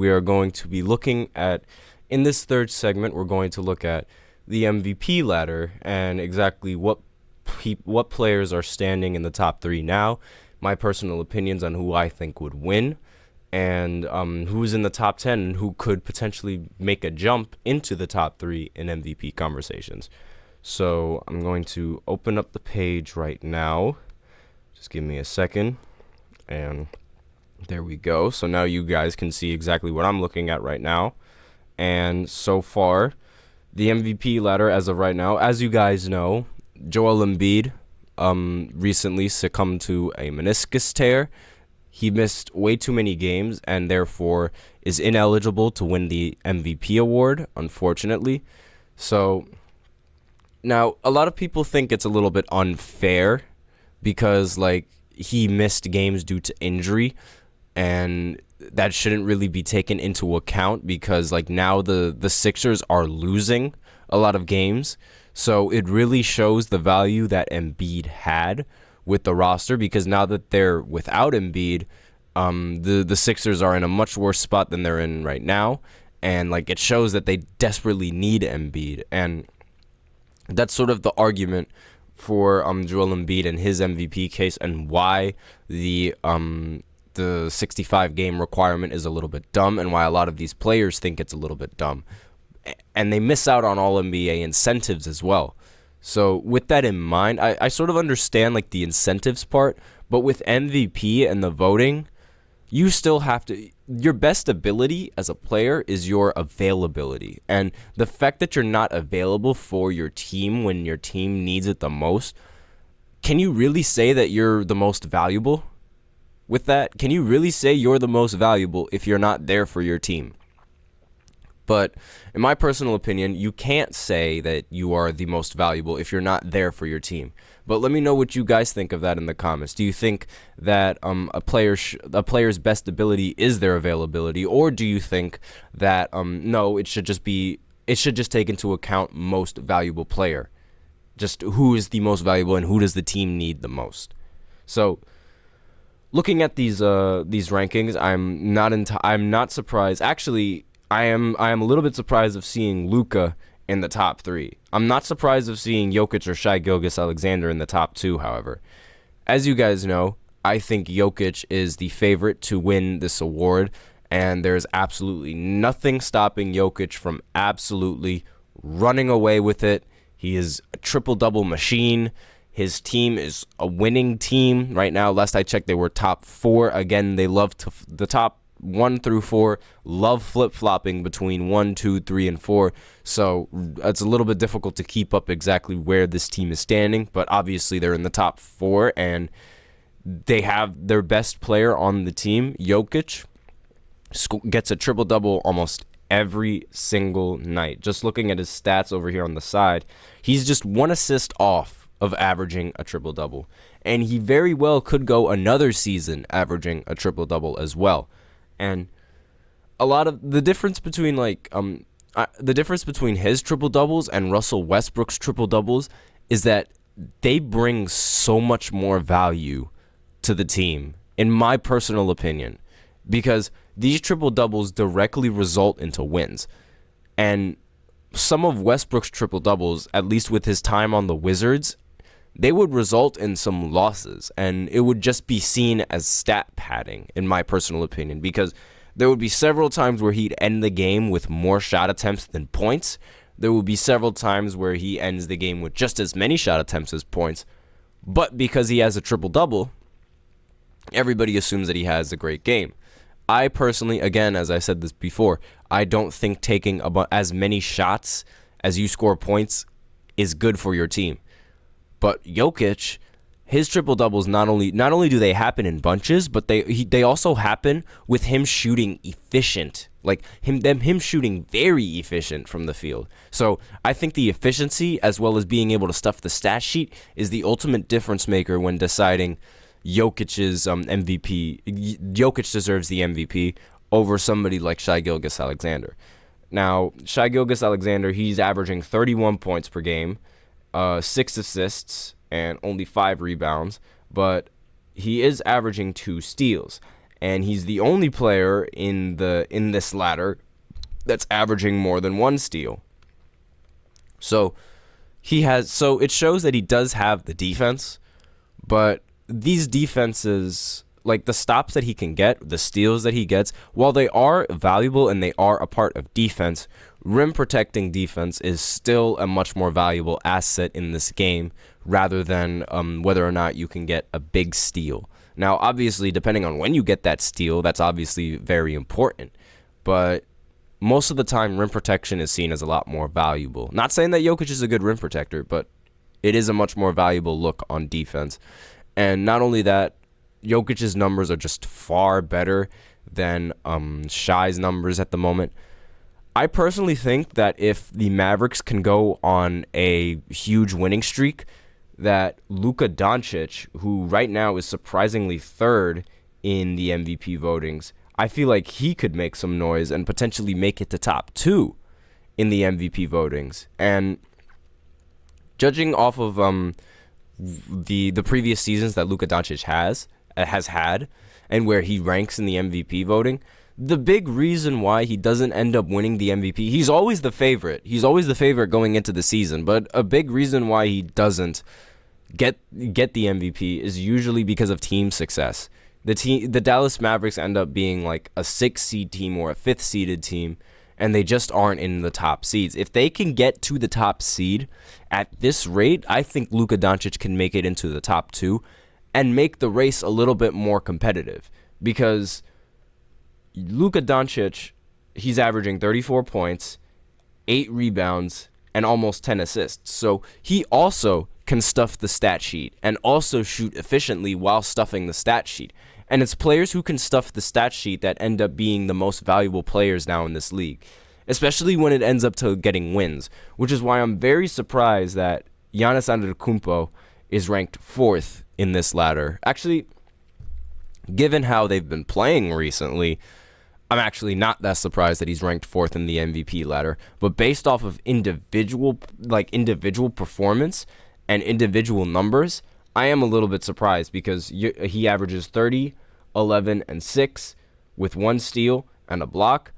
we are going to be looking at, in this third segment, we're going to look at the MVP ladder and exactly what players are standing in the top 3 now, my personal opinions on who I think would win, and who's in the top 10 and who could potentially make a jump into the top 3 in MVP conversations. So I'm going to open up the page right now. Just give me a second. And there we go. So now you guys can see exactly what I'm looking at right now. And so far, the MVP ladder as of right now, as you guys know, Joel Embiid recently succumbed to a meniscus tear. He missed way too many games and therefore is ineligible to win the MVP award, unfortunately. So now a lot of people think it's a little bit unfair because he missed games due to injury, and that shouldn't really be taken into account because now the Sixers are losing a lot of games. So it really shows the value that Embiid had with the roster, because now that they're without Embiid, the Sixers are in a much worse spot than they're in right now, and it shows that they desperately need Embiid, and that's sort of the argument for Joel Embiid and his MVP case, and why the 65 game requirement is a little bit dumb, and why a lot of these players think it's a little bit dumb, and they miss out on all NBA incentives as well. So with that in mind, I sort of understand the incentives part, but with MVP and the voting, you still have to, your best ability as a player is your availability. And the fact that you're not available for your team when your team needs it the most, can you really say that you're the most valuable with that? Can you really say you're the most valuable if you're not there for your team? But in my personal opinion, you can't say that you are the most valuable if you're not there for your team. But let me know what you guys think of that in the comments. Do you think that a player's best ability is their availability, or do you think that no, it should just take into account most valuable player, just who is the most valuable and who does the team need the most? So, looking at these rankings, I'm not surprised. Actually, I am a little bit surprised of seeing Luka in the top 3. I'm not surprised of seeing Jokic or Shai Gilgeous-Alexander in the top 2, however. As you guys know, I think Jokic is the favorite to win this award, and there's absolutely nothing stopping Jokic from absolutely running away with it. He is a triple-double machine. His team is a winning team right now. Last I checked, they were top 4. Again, they love the top 1 through 4 love flip-flopping between 1, 2, 3, and 4. So it's a little bit difficult to keep up exactly where this team is standing, but obviously they're in the top 4, and they have their best player on the team, Jokic, gets a triple-double almost every single night. Just looking at his stats over here on the side, he's just 1 assist off of averaging a triple-double, and he very well could go another season averaging a triple-double as well. And a lot of the difference between his triple doubles and Russell Westbrook's triple doubles is that they bring so much more value to the team, in my personal opinion, because these triple doubles directly result into wins. And some of Westbrook's triple doubles, at least with his time on the Wizards, they would result in some losses, and it would just be seen as stat padding, in my personal opinion, because there would be several times where he'd end the game with more shot attempts than points. There would be several times where he ends the game with just as many shot attempts as points, but because he has a triple-double, everybody assumes that he has a great game. I personally, again, as I said this before, I don't think taking as many shots as you score points is good for your team. But Jokic, his triple doubles not only do they happen in bunches, but they also happen with him shooting efficient, him shooting very efficient from the field. So I think the efficiency, as well as being able to stuff the stat sheet, is the ultimate difference maker when deciding Jokic's MVP. Jokic deserves the MVP over somebody like Shai Gilgeous-Alexander. Now, Shai Gilgeous-Alexander, he's averaging 31 points per game, 6 assists, and only 5 rebounds, but he is averaging 2 steals. and he's the only player in this ladder that's averaging more than 1 steal. So it shows that he does have the defense, but these defenses, like the stops that he can get, the steals that he gets, while they are valuable and they are a part of defense, rim protecting defense is still a much more valuable asset in this game rather than whether or not you can get a big steal. Now, obviously, depending on when you get that steal, that's obviously very important, but most of the time, rim protection is seen as a lot more valuable. Not saying that Jokic is a good rim protector, but it is a much more valuable look on defense. And not only that, Jokic's numbers are just far better than Shai's numbers at the moment. I personally think that if the Mavericks can go on a huge winning streak, that Luka Doncic, who right now is surprisingly third in the MVP votings, I feel like he could make some noise and potentially make it to top 2 in the MVP votings. And judging off of the previous seasons that Luka Doncic has had and where he ranks in the MVP voting, the big reason why he doesn't end up winning the MVP, he's always the favorite. He's always the favorite going into the season, but a big reason why he doesn't get the MVP is usually because of team success. The Dallas Mavericks end up being like a 6-seed team or a 5th-seeded team, and they just aren't in the top seeds. If they can get to the top seed at this rate, I think Luka Doncic can make it into the top 2 and make the race a little bit more competitive, because Luka Doncic, he's averaging 34 points, 8 rebounds, and almost 10 assists. So he also can stuff the stat sheet and also shoot efficiently while stuffing the stat sheet. And it's players who can stuff the stat sheet that end up being the most valuable players now in this league, especially when it ends up to getting wins, which is why I'm very surprised that Giannis Antetokounmpo is ranked 4th in this ladder. Actually, given how they've been playing recently, I'm actually not that surprised that he's ranked 4th in the MVP ladder. But based off of individual performance and individual numbers, I am a little bit surprised because he averages 30, 11, and 6 with 1 steal and a block.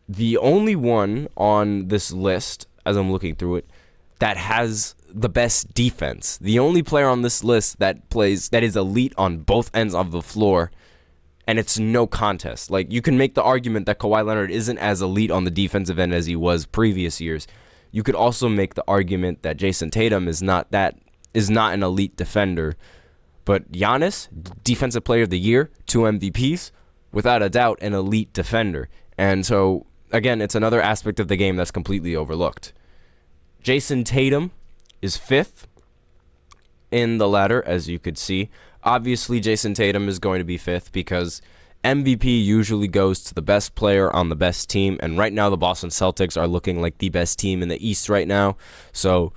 The only one on this list, as I'm looking through it, that has the best defense. The only player on this list that is elite on both ends of the floor, and it's no contest. Like, you can make the argument that Kawhi Leonard isn't as elite on the defensive end as he was previous years. You could also make the argument that Jason Tatum is not an elite defender. But Giannis, Defensive Player of the Year, 2 MVPs, without a doubt an elite defender. And so, again, it's another aspect of the game that's completely overlooked. Jason Tatum is 5th in the ladder, as you could see. Obviously, Jason Tatum is going to be 5th because MVP usually goes to the best player on the best team. And right now, the Boston Celtics are looking like the best team in the East right now. So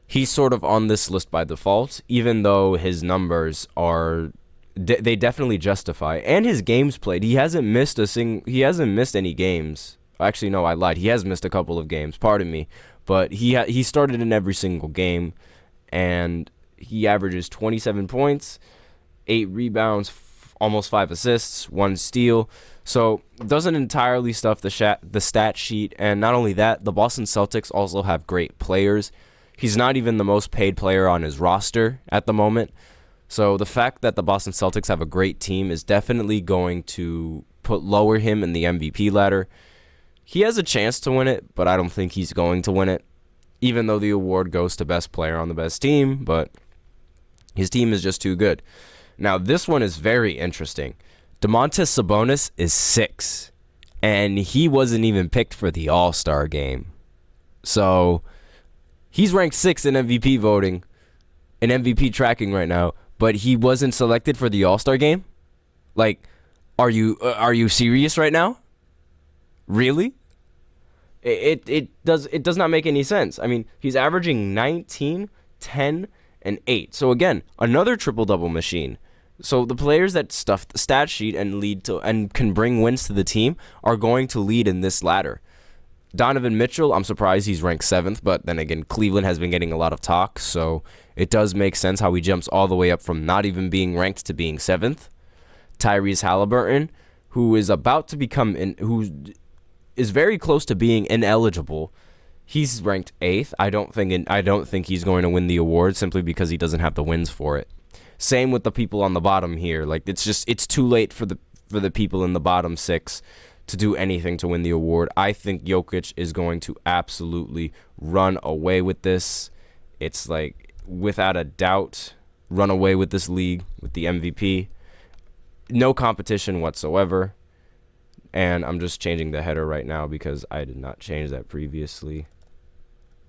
he's sort of on this list by default, even though his numbers are they definitely justify. And his games played, he hasn't missed any games. Actually, no, I lied. He has missed a couple of games. Pardon me, but he started in every single game, and he averages 27 points, 8 rebounds, almost 5 assists, 1 steal. So doesn't entirely stuff the stat sheet. And not only that, the Boston Celtics also have great players. He's not even the most paid player on his roster at the moment. So the fact that the Boston Celtics have a great team is definitely going to lower him in the MVP ladder. He has a chance to win it, but I don't think he's going to win it, even though the award goes to best player on the best team. But his team is just too good. Now, this one is very interesting. Domantas Sabonis is 6, and he wasn't even picked for the All-Star game. So he's ranked 6th in MVP voting, in MVP tracking right now, but he wasn't selected for the All-Star game? Like, are you serious right now? Really? It does not make any sense. I mean, he's averaging 19, 10, and 8. So again, another triple-double machine. So the players that stuff the stat sheet and can bring wins to the team are going to lead in this ladder. Donovan Mitchell, I'm surprised he's ranked 7th, but then again, Cleveland has been getting a lot of talk, so it does make sense how he jumps all the way up from not even being ranked to being 7th. Tyrese Halliburton, who is about to become who is very close to being ineligible. He's ranked 8th. I don't think he's going to win the award simply because he doesn't have the wins for it. Same with the people on the bottom here. Like, it's too late for the people in the bottom 6 to do anything to win the award. I think Jokic is going to absolutely run away with this. It's like, without a doubt, run away with this league with the MVP. No competition whatsoever. And I'm just changing the header right now because I did not change that previously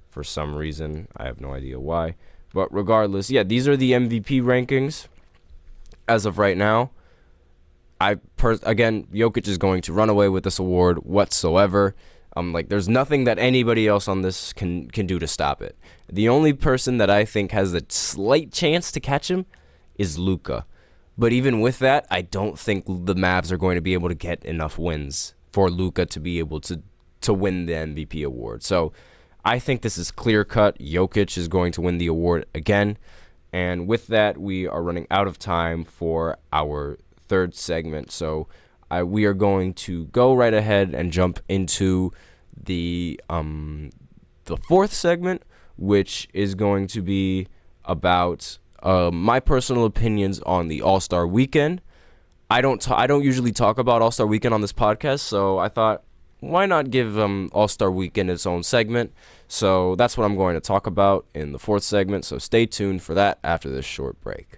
for some reason. I have no idea why. But regardless, yeah, these are the MVP rankings as of right now. Again, Jokic is going to run away with this award whatsoever. There's nothing that anybody else on this can do to stop it. The only person that I think has a slight chance to catch him is Luka. But even with that, I don't think the Mavs are going to be able to get enough wins for Luka to be able to win the MVP award. So I think this is clear-cut. Jokic is going to win the award again. And with that, we are running out of time for our third segment. So we are going to go right ahead and jump into the fourth segment, which is going to be about my personal opinions on the All-Star Weekend. I don't usually talk about All-Star Weekend on this podcast, so I thought, why not give All-Star Weekend its own segment? So that's what I'm going to talk about in the fourth segment, so stay tuned for that after this short break.